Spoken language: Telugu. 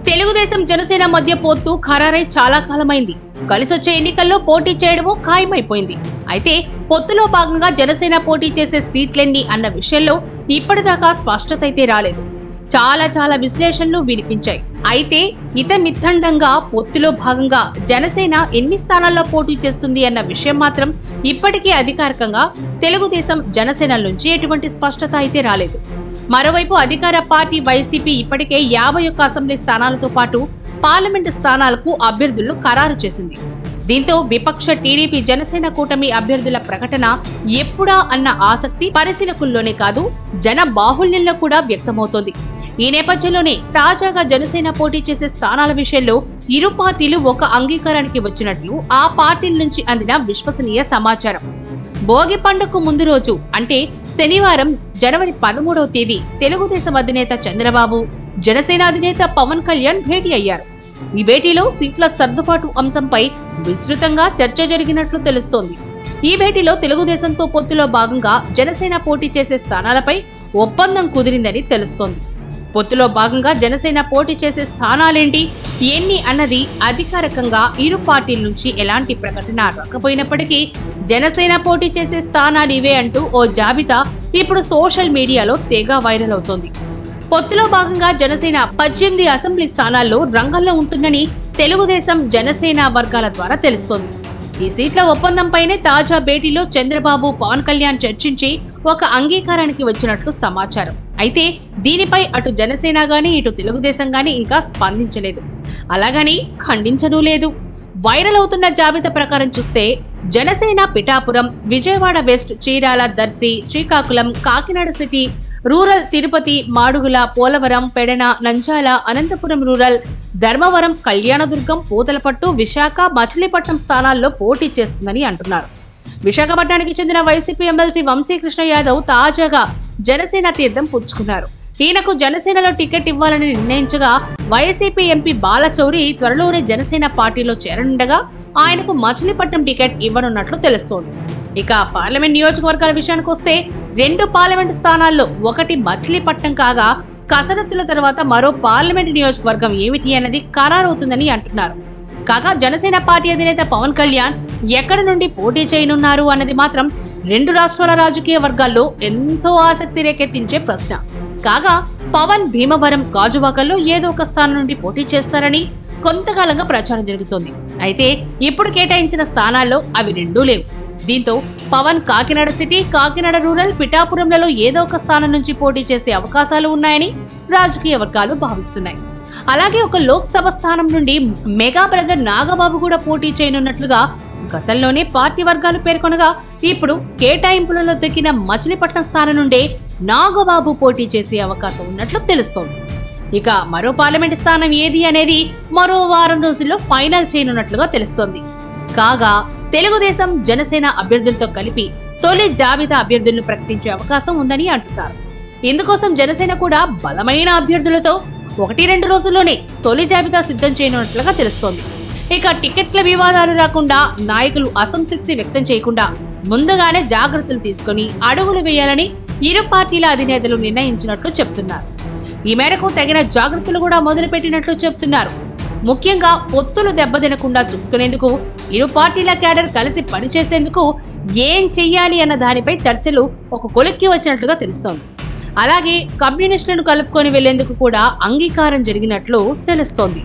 తెలుగుదేశం జనసేన మధ్య పొత్తు ఖరారై చాలా కాలమైంది. కలిసొచ్చే ఎన్నికల్లో పోటీ చేయడమూ ఖాయమైపోయింది. అయితే పొత్తులో భాగంగా జనసేన పోటీ చేసే సీట్లెన్ని అన్న విషయంలో ఇప్పటిదాకా స్పష్టత అయితే రాలేదు. చాలా విశ్లేషణలు వినిపించాయి. అయితే ఇతమిత్తండంగా పొత్తులో భాగంగా జనసేన ఎన్ని స్థానాల్లో పోటీ చేస్తుంది అన్న విషయం మాత్రం ఇప్పటికీ అధికారికంగా తెలుగుదేశం జనసేన నుంచి ఎటువంటి స్పష్టత అయితే రాలేదు. మరోవైపు అధికార పార్టీ వైసీపీ ఇప్పటికే 51 అసెంబ్లీ స్థానాలతో పాటు పార్లమెంటు స్థానాలకు అభ్యర్థులను ఖరారు చేసింది. దీంతో విపక్ష టీడీపీ జనసేన కూటమి అభ్యర్థుల ప్రకటన ఎప్పుడా అన్న ఆసక్తి పరిశీలకుల్లోనే కాదు, జన బాహుళ్యంలో కూడా వ్యక్తమవుతోంది. ఈ నేపథ్యంలోనే తాజాగా జనసేన పోటీ చేసే స్థానాల విషయంలో ఇరు పార్టీలు ఒక అంగీకారానికి వచ్చినట్లు ఆ పార్టీల నుంచి అందిన విశ్వసనీయ సమాచారం. భోగి పండుగకు ముందు రోజు అంటే శనివారం జనవరి 13వ తేదీ తెలుగుదేశం అధినేత చంద్రబాబు, జనసేన అధినేత పవన్ కళ్యాణ్ భేటీ అయ్యారు. ఈ భేటీలో సీట్ల సర్దుబాటు అంశంపై విస్తృతంగా చర్చ జరిగినట్లు తెలుస్తోంది. ఈ భేటీలో తెలుగుదేశంతో పొత్తులో భాగంగా జనసేన పోటీ చేసే స్థానాలపై ఒప్పందం కుదిరిందని తెలుస్తోంది. పొత్తులో భాగంగా జనసేన పోటీ చేసే స్థానాలేంటి, ఎన్ని అన్నది అధికారికంగా ఇరు పార్టీల నుంచి ఎలాంటి ప్రకటన రాకపోయినప్పటికీ జనసేన పోటీ చేసే స్థానాలు ఇవే అంటూ ఓ జాబితా ఇప్పుడు సోషల్ మీడియాలో తెగ వైరల్ అవుతోంది. పొత్తులో భాగంగా జనసేన 18 అసెంబ్లీ స్థానాల్లో రంగంలో ఉంటుందని తెలుగుదేశం జనసేన వర్గాల ద్వారా తెలుస్తోంది. ఈ సీట్ల ఒప్పందంపైనే తాజా భేటీలో చంద్రబాబు, పవన్ కళ్యాణ్ చర్చించి ఒక అంగీకారానికి వచ్చినట్లు సమాచారం. అయితే దీనిపై అటు జనసేన గానీ ఇటు తెలుగుదేశం గానీ ఇంకా స్పందించలేదు, అలాగని ఖండించనూ లేదు. వైరల్ అవుతున్న జాబితా ప్రకారం చూస్తే Janasena Pithapuram, Vijayawada west, Chirala, Darsi, Srikakulam, Kakinada city, rural Tirupati, Madugula, Polavaram, Pedana, Nandyal, Anantapur rural, Dharmavaram, Kalyandurg, Puthalapattu, Visakha, Machilipatnam స్థానాల్లో పోటీ చేస్తుందని అంటున్నారు. విశాఖపట్నానికి చెందిన వైసీపీ ఎమ్మెల్సీ వంశీకృష్ణ యాదవ్ తాజాగా జనసేన తీర్థం పుచ్చుకున్నారు. ఈయనకు జనసేనలో టికెట్ ఇవ్వాలని నిర్ణయించగా వైసీపీ ఎంపీ బాలశౌరి త్వరలోనే జనసేన పార్టీలో చేరనుండగా ఆయనకు మచిలీపట్నం టికెట్ ఇవ్వనున్నట్లు తెలుస్తోంది. ఇక పార్లమెంట్ నియోజకవర్గాల విషయానికి వస్తే 2 పార్లమెంట్ స్థానాల్లో ఒకటి మచిలీపట్నం కాగా కసరత్తుల తర్వాత మరో పార్లమెంట్ నియోజకవర్గం ఏమిటి అన్నది ఖరారవుతుందని అంటున్నారు. కాగా జనసేన పార్టీ అధినేత పవన్ కళ్యాణ్ ఎక్కడి నుండి పోటీ చేయనున్నారు అన్నది మాత్రం 2 రాష్ట్రాల రాజకీయ వర్గాల్లో ఎంతో ఆసక్తి రేకెత్తించే ప్రశ్న. కాగా పవన్ భీమవరం, గాజువాకల్లో ఏదో ఒక స్థానం నుండి పోటీ చేస్తారని కొంతకాలంగా ప్రచారం జరుగుతోంది. అయితే ఇప్పుడు కేటాయించిన స్థానాల్లో అవి 2 లేవు. దీంతో పవన్ కాకినాడ సిటీ, కాకినాడ రూరల్, పిఠాపురంలలో ఏదో ఒక స్థానం నుంచి పోటీ చేసే అవకాశాలు ఉన్నాయని రాజకీయ వర్గాలు భావిస్తున్నాయి. అలాగే ఒక లోక్సభ స్థానం నుండి మెగా బ్రదర్ నాగబాబు కూడా పోటీ చేయనున్నట్లుగా గతంలోనే పార్టీ వర్గాలు పేర్కొనగా ఇప్పుడు కేటాయింపులలో దక్కిన మచిలీపట్నం స్థానం నుండే నాగబాబు పోటీ చేసే అవకాశం ఉన్నట్లు తెలుస్తోంది. ఇక మరో పార్లమెంట్ స్థానం ఏది అనేది మరో వారం రోజుల్లో ఫైనల్ చేయనున్నట్లుగా తెలుస్తోంది. కాగా తెలుగుదేశం జనసేన అభ్యర్థులతో కలిపి తొలి జాబితా అభ్యర్థులను ప్రకటించే అవకాశం ఉందని అంటున్నారు. ఇందుకోసం జనసేన కూడా బలమైన అభ్యర్థులతో 1-2 రోజుల్లోనే తొలి జాబితా సిద్ధం చేయనున్నట్లుగా తెలుస్తోంది. ఇక టికెట్ల వివాదాలు రాకుండా, నాయకులు అసంతృప్తి వ్యక్తం చేయకుండా ముందుగానే జాగ్రత్తలు తీసుకుని అడుగులు వేయాలని ఇరు పార్టీల అధినేతలు నిర్ణయించినట్లు చెప్తున్నారు. ఈ మేరకు తగిన జాగ్రత్తలు కూడా మొదలుపెట్టినట్లు చెప్తున్నారు. ముఖ్యంగా పొత్తులు దెబ్బతినకుండా చూసుకునేందుకు ఇరు పార్టీల క్యాడర్ కలిసి పనిచేసేందుకు ఏం చెయ్యాలి అన్న దానిపై చర్చలు ఒక కొలిక్కి వచ్చినట్లుగా తెలుస్తోంది. అలాగే కమ్యూనిస్టులను కలుపుకొని వెళ్లేందుకు కూడా అంగీకారం జరిగినట్లు తెలుస్తోంది.